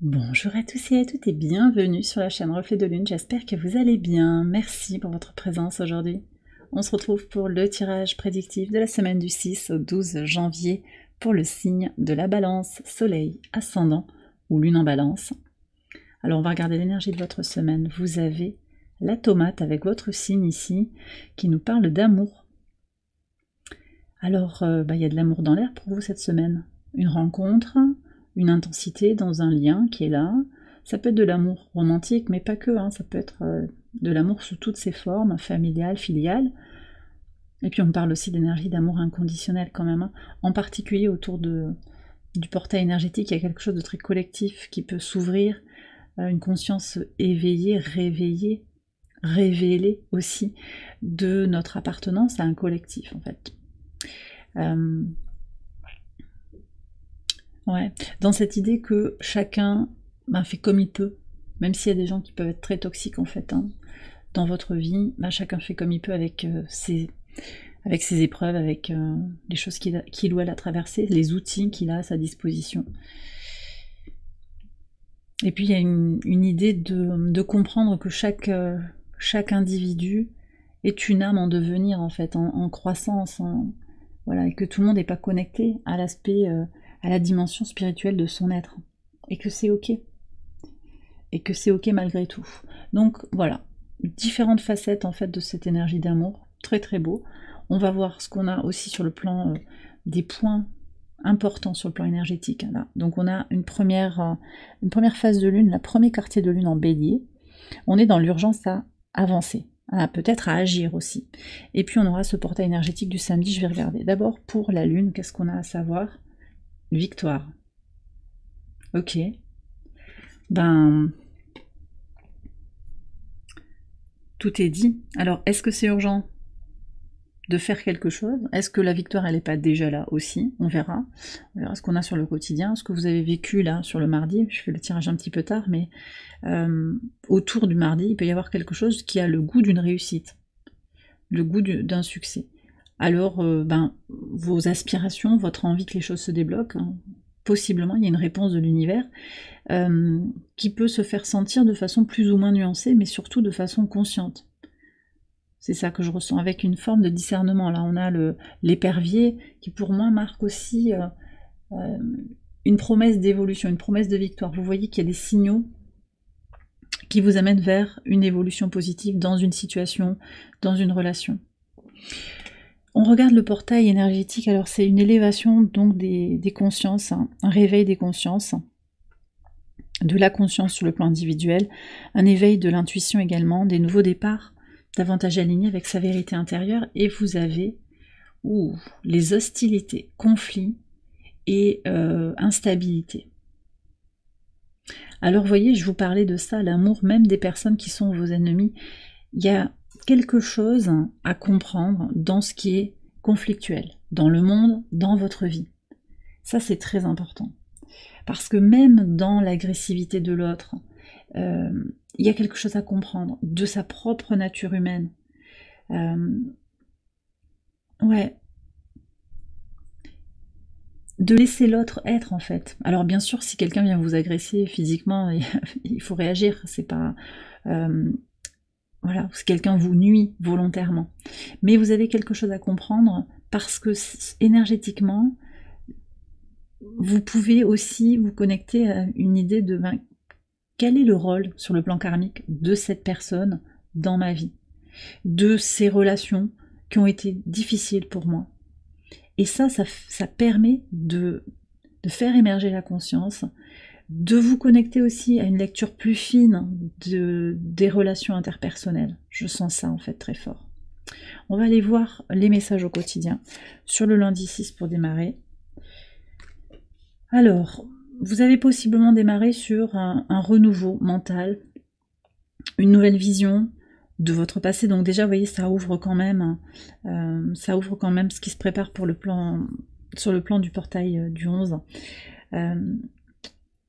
Bonjour à tous et à toutes et bienvenue sur la chaîne Reflet de Lune, j'espère que vous allez bien, merci pour votre présence aujourd'hui. On se retrouve pour le tirage prédictif de la semaine du 6 au 12 janvier pour le signe de la Balance, Soleil, Ascendant ou Lune en Balance. Alors on va regarder l'énergie de votre semaine, vous avez la tomate avec votre signe ici qui nous parle d'amour. Alors il y a de l'amour dans l'air pour vous cette semaine, une rencontre, une intensité dans un lien qui est là. Ça peut être de l'amour romantique, mais pas que, ça peut être de l'amour sous toutes ses formes, familial, filial. Et puis on parle aussi d'énergie d'amour inconditionnel quand même, en particulier autour du portail énergétique, il y a quelque chose de très collectif qui peut s'ouvrir, une conscience éveillée, réveillée, révélée aussi de notre appartenance à un collectif en fait. Ouais, dans cette idée que chacun fait comme il peut, même s'il y a des gens qui peuvent être très toxiques en fait, dans votre vie, chacun fait comme il peut avec ses épreuves, avec les choses qu'il ou elle a traversées, les outils qu'il a à sa disposition. Et puis il y a une idée de comprendre que chaque individu est une âme en devenir en fait, en croissance, voilà, et que tout le monde n'est pas connecté à l'aspect à la dimension spirituelle de son être, et que c'est ok, malgré tout. Donc voilà, différentes facettes en fait de cette énergie d'amour, très très beau. On va voir ce qu'on a aussi sur le plan des points importants sur le plan énergétique. Là. Donc on a une première phase de lune, la premier quartier de lune en bélier. On est dans l'urgence à avancer, peut-être à agir aussi. Et puis on aura ce portail énergétique du samedi, je vais regarder. D'abord pour la lune, qu'est-ce qu'on a à savoir ? Victoire. Ok. Tout est dit. Alors, est-ce que c'est urgent de faire quelque chose? Est-ce que la victoire, elle n'est pas déjà là aussi? On verra. On verra ce qu'on a sur le quotidien, ce que vous avez vécu là sur le mardi. Je fais le tirage un petit peu tard, mais autour du mardi, il peut y avoir quelque chose qui a le goût d'une réussite, le goût d'un succès. Alors, vos aspirations, votre envie que les choses se débloquent, possiblement, il y a une réponse de l'univers qui peut se faire sentir de façon plus ou moins nuancée, mais surtout de façon consciente. C'est ça que je ressens, avec une forme de discernement. Là, on a l'épervier qui, pour moi, marque aussi une promesse d'évolution, une promesse de victoire. Vous voyez qu'il y a des signaux qui vous amènent vers une évolution positive dans une situation, dans une relation. On regarde le portail énergétique, alors c'est une élévation donc des consciences, un réveil des consciences, de la conscience sur le plan individuel, un éveil de l'intuition également, des nouveaux départs, davantage alignés avec sa vérité intérieure, et vous avez les hostilités, conflits et instabilité. Alors vous voyez, je vous parlais de ça, l'amour même des personnes qui sont vos ennemis, il y a quelque chose à comprendre dans ce qui est conflictuel, dans le monde, dans votre vie. Ça, c'est très important. Parce que même dans l'agressivité de l'autre, il y a quelque chose à comprendre de sa propre nature humaine. De laisser l'autre être, en fait. Alors, bien sûr, si quelqu'un vient vous agresser physiquement, il faut réagir. C'est pas... Voilà, si quelqu'un vous nuit volontairement. Mais vous avez quelque chose à comprendre parce que énergétiquement, vous pouvez aussi vous connecter à une idée de quel est le rôle sur le plan karmique de cette personne dans ma vie, de ces relations qui ont été difficiles pour moi. Et ça permet de faire émerger la conscience, de vous connecter aussi à une lecture plus fine des relations interpersonnelles. Je sens ça en fait très fort. On va aller voir les messages au quotidien sur le lundi 6 pour démarrer. Alors, vous avez possiblement démarré sur un renouveau mental, une nouvelle vision de votre passé. Donc déjà, vous voyez, ça ouvre quand même ce qui se prépare pour sur le plan du portail du 11.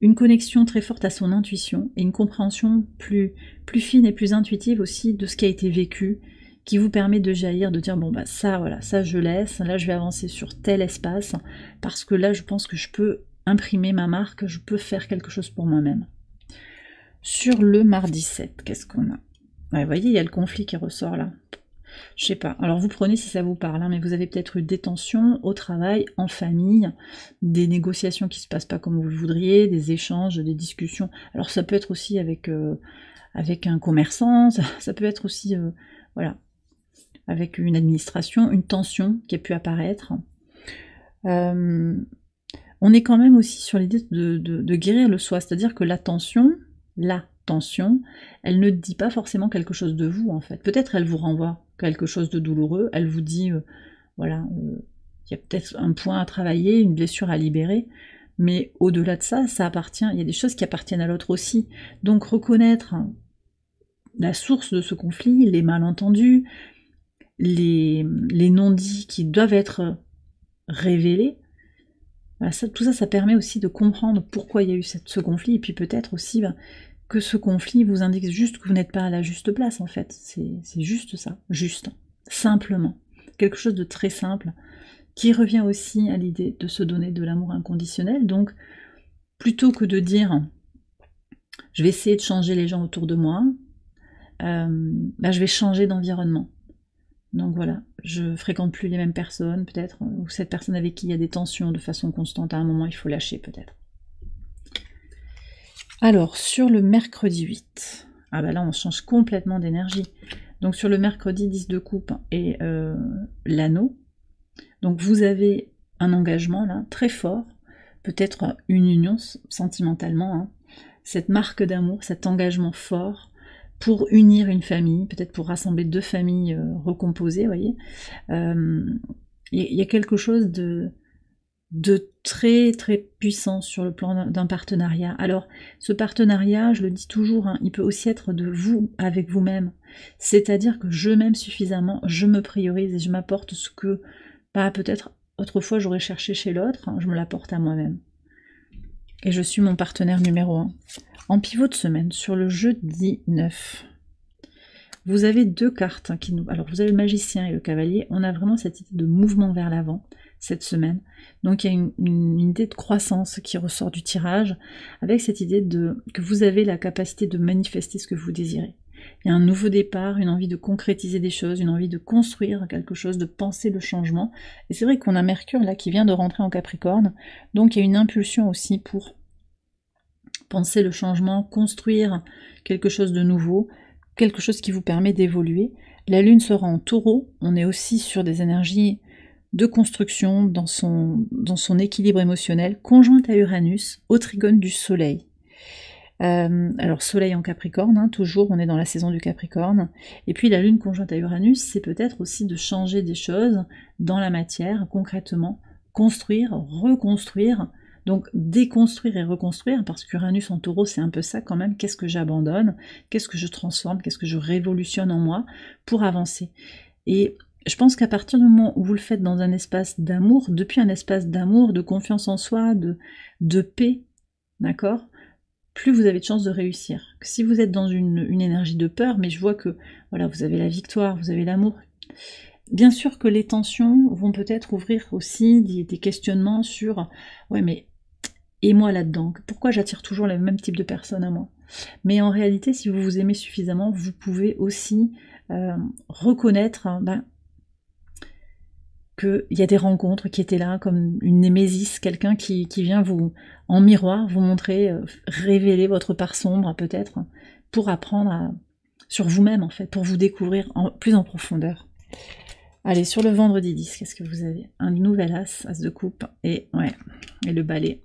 Une connexion très forte à son intuition et une compréhension plus fine et plus intuitive aussi de ce qui a été vécu, qui vous permet de jaillir, de dire ça je laisse, là je vais avancer sur tel espace, parce que là je pense que je peux imprimer ma marque, je peux faire quelque chose pour moi-même. Sur le mardi 7, qu'est-ce qu'on a? Ouais, vous voyez, il y a le conflit qui ressort là. Je sais pas. Alors vous prenez si ça vous parle, hein, mais vous avez peut-être eu des tensions au travail, en famille, des négociations qui se passent pas comme vous le voudriez, des échanges, des discussions. Alors ça peut être aussi avec un commerçant, ça peut être aussi voilà, avec une administration, une tension qui a pu apparaître. On est quand même aussi sur l'idée de guérir le soi, c'est-à-dire que la tension, elle ne dit pas forcément quelque chose de vous en fait. Peut-être elle vous renvoie quelque chose de douloureux, elle vous dit voilà, il y a peut-être un point à travailler, une blessure à libérer, mais au-delà de ça, ça appartient, il y a des choses qui appartiennent à l'autre aussi. Donc reconnaître la source de ce conflit, les malentendus, les non-dits qui doivent être révélés, voilà, tout ça, ça permet aussi de comprendre pourquoi il y a eu ce conflit, et puis peut-être aussi que ce conflit vous indique juste que vous n'êtes pas à la juste place, en fait. C'est juste ça, juste, simplement. Quelque chose de très simple, qui revient aussi à l'idée de se donner de l'amour inconditionnel. Donc, plutôt que de dire « je vais essayer de changer les gens autour de moi », je vais changer d'environnement. Donc voilà, je fréquente plus les mêmes personnes, peut-être, ou cette personne avec qui il y a des tensions de façon constante, à un moment il faut lâcher peut-être. Alors, sur le mercredi 8, ah bah là on change complètement d'énergie. Donc sur le mercredi 10 de coupe et l'anneau, donc vous avez un engagement là, très fort, peut-être une union sentimentalement, hein, cette marque d'amour, cet engagement fort, pour unir une famille, peut-être pour rassembler deux familles recomposées, vous voyez. Il y a quelque chose de très très puissant sur le plan d'un partenariat. Alors, ce partenariat, je le dis toujours, hein, il peut aussi être de vous avec vous-même. C'est-à-dire que je m'aime suffisamment, je me priorise et je m'apporte ce que, peut-être autrefois j'aurais cherché chez l'autre, hein, je me l'apporte à moi-même. Et je suis mon partenaire numéro 1. En pivot de semaine, sur le jeudi 9, vous avez deux cartes qui nous... Alors, vous avez le magicien et le cavalier. On a vraiment cette idée de mouvement vers l'avant cette semaine. Donc, il y a une idée de croissance qui ressort du tirage, avec cette idée que vous avez la capacité de manifester ce que vous désirez. Il y a un nouveau départ, une envie de concrétiser des choses, une envie de construire quelque chose, de penser le changement. Et c'est vrai qu'on a Mercure là qui vient de rentrer en Capricorne, donc il y a une impulsion aussi pour penser le changement, construire quelque chose de nouveau, quelque chose qui vous permet d'évoluer. La Lune sera en Taureau, on est aussi sur des énergies de construction dans son équilibre émotionnel, conjointe à Uranus, au trigone du Soleil. Alors Soleil en Capricorne, hein, toujours, on est dans la saison du Capricorne, et puis la Lune conjointe à Uranus, c'est peut-être aussi de changer des choses dans la matière, concrètement, construire, reconstruire, donc déconstruire et reconstruire, parce qu'Uranus en Taureau, c'est un peu ça quand même, qu'est-ce que j'abandonne, qu'est-ce que je transforme, qu'est-ce que je révolutionne en moi pour avancer. Et je pense qu'à partir du moment où vous le faites dans un espace d'amour, depuis un espace d'amour, de confiance en soi, de paix, d'accord, plus vous avez de chances de réussir. Que si vous êtes dans une énergie de peur, mais je vois que voilà, vous avez la victoire, vous avez l'amour. Bien sûr que les tensions vont peut-être ouvrir aussi des questionnements sur « ouais mais et moi là-dedans, pourquoi j'attire toujours le même type de personnes à moi ?» Mais en réalité, si vous vous aimez suffisamment, vous pouvez aussi reconnaître qu'il y a des rencontres qui étaient là, comme une némésis, quelqu'un qui vient vous, en miroir, vous montrer, révéler votre part sombre peut-être, pour apprendre sur vous-même en fait, pour vous découvrir plus en profondeur. Allez, sur le vendredi 10, qu'est-ce que vous avez? Un nouvel as, as de coupe, et le balai.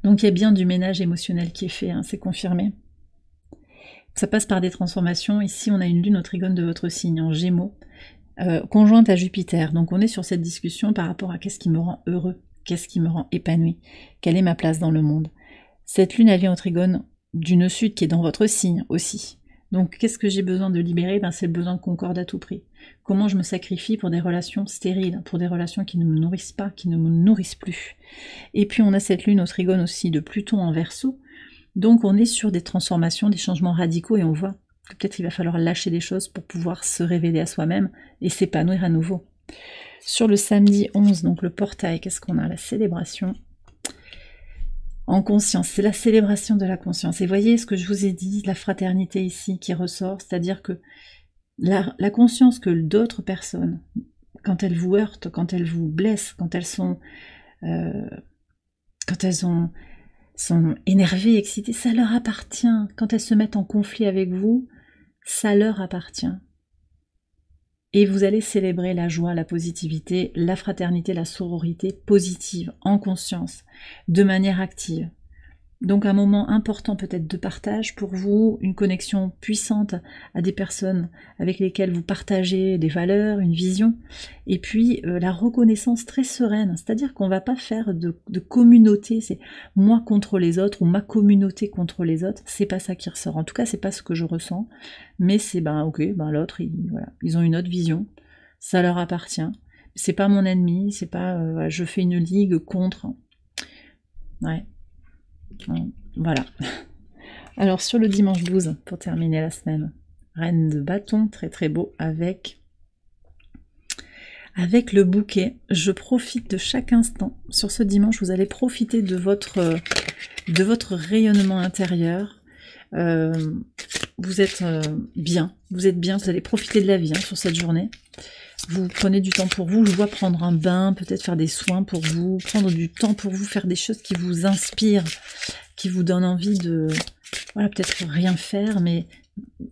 Donc il y a bien du ménage émotionnel qui est fait, hein, c'est confirmé. Ça passe par des transformations. Ici, on a une lune au trigone de votre signe, en Gémeaux, conjointe à Jupiter. Donc on est sur cette discussion par rapport à qu'est-ce qui me rend heureux, qu'est-ce qui me rend épanoui, quelle est ma place dans le monde. Cette lune, elle vient au trigone du nœud sud qui est dans votre signe aussi. Donc qu'est-ce que j'ai besoin de libérer? C'est le besoin de concorde à tout prix. Comment je me sacrifie pour des relations stériles, pour des relations qui ne me nourrissent pas, qui ne me nourrissent plus. Et puis on a cette lune au trigone aussi de Pluton en Verseau. Donc on est sur des transformations, des changements radicaux, et on voit que peut-être il va falloir lâcher des choses pour pouvoir se révéler à soi-même et s'épanouir à nouveau. Sur le samedi 11, donc le portail, qu'est-ce qu'on a? La célébration. En conscience, c'est la célébration de la conscience. Et voyez ce que je vous ai dit, la fraternité ici qui ressort, c'est-à-dire que la conscience que d'autres personnes, quand elles vous heurtent, quand elles vous blessent, quand elles sont sont énervées, excitées, ça leur appartient. Quand elles se mettent en conflit avec vous, ça leur appartient. Et vous allez célébrer la joie, la positivité, la fraternité, la sororité positive, en conscience, de manière active. Donc un moment important peut-être de partage pour vous, une connexion puissante à des personnes avec lesquelles vous partagez des valeurs, une vision, et puis la reconnaissance très sereine, c'est-à-dire qu'on ne va pas faire de communauté, c'est moi contre les autres ou ma communauté contre les autres, c'est pas ça qui ressort. En tout cas, c'est pas ce que je ressens, mais c'est ok, l'autre, voilà, ils ont une autre vision, ça leur appartient, c'est pas mon ennemi, c'est pas je fais une ligue contre. Ouais. Voilà. Alors sur le dimanche 12, pour terminer la semaine, reine de bâton, très très beau, avec le bouquet. Je profite de chaque instant. Sur ce dimanche, vous allez profiter de votre rayonnement intérieur. Vous êtes bien, vous allez profiter de la vie sur cette journée. Vous prenez du temps pour vous, je vois prendre un bain, peut-être faire des soins pour vous, prendre du temps pour vous, faire des choses qui vous inspirent, qui vous donnent envie de, voilà, peut-être rien faire, mais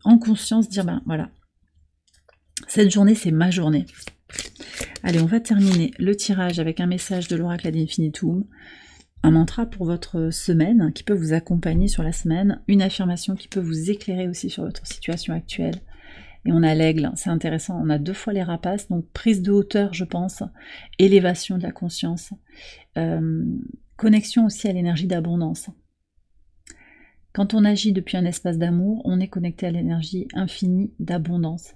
en conscience dire, voilà, cette journée, c'est ma journée. Allez, on va terminer le tirage avec un message de l'oracle ad infinitum, un mantra pour votre semaine, qui peut vous accompagner sur la semaine, une affirmation qui peut vous éclairer aussi sur votre situation actuelle. Et on a l'aigle, c'est intéressant, on a 2 fois les rapaces, donc prise de hauteur, je pense, élévation de la conscience, connexion aussi à l'énergie d'abondance. Quand on agit depuis un espace d'amour, on est connecté à l'énergie infinie d'abondance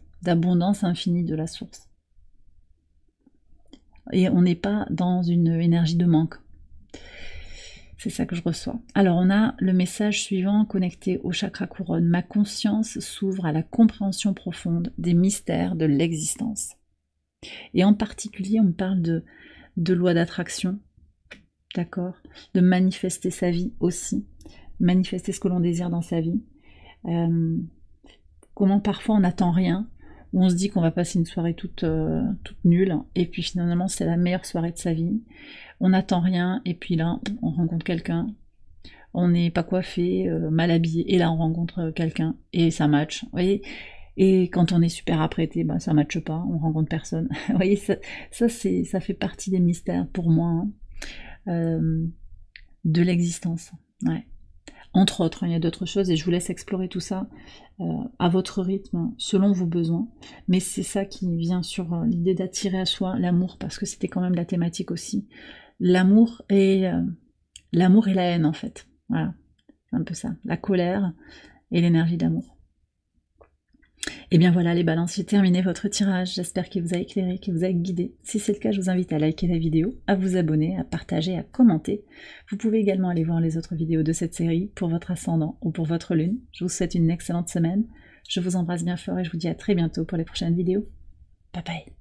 infinie de la source. Et on n'est pas dans une énergie de manque. C'est ça que je reçois. Alors on a le message suivant connecté au chakra couronne. Ma conscience s'ouvre à la compréhension profonde des mystères de l'existence. Et en particulier, on parle de loi d'attraction, d'accord, de manifester sa vie aussi, manifester ce que l'on désire dans sa vie. Comment parfois on n'attend rien, où on se dit qu'on va passer une soirée toute nulle, et puis finalement c'est la meilleure soirée de sa vie. On n'attend rien, et puis là, on rencontre quelqu'un, on n'est pas coiffé, mal habillé, et là on rencontre quelqu'un, et ça match, vous voyez. Et quand on est super apprêté, ça matche pas, on rencontre personne. Vous voyez, ça fait partie des mystères pour moi, de l'existence. Ouais. Entre autres, il y a d'autres choses, et je vous laisse explorer tout ça à votre rythme, selon vos besoins. Mais c'est ça qui vient sur l'idée d'attirer à soi l'amour, parce que c'était quand même la thématique aussi. L'amour et la haine, en fait. Voilà, c'est un peu ça. La colère et l'énergie d'amour. Et bien voilà les balances, j'ai terminé votre tirage, j'espère qu'il vous a éclairé, qu'il vous a guidé. Si c'est le cas, je vous invite à liker la vidéo, à vous abonner, à partager, à commenter. Vous pouvez également aller voir les autres vidéos de cette série pour votre ascendant ou pour votre lune. Je vous souhaite une excellente semaine, je vous embrasse bien fort et je vous dis à très bientôt pour les prochaines vidéos. Bye bye.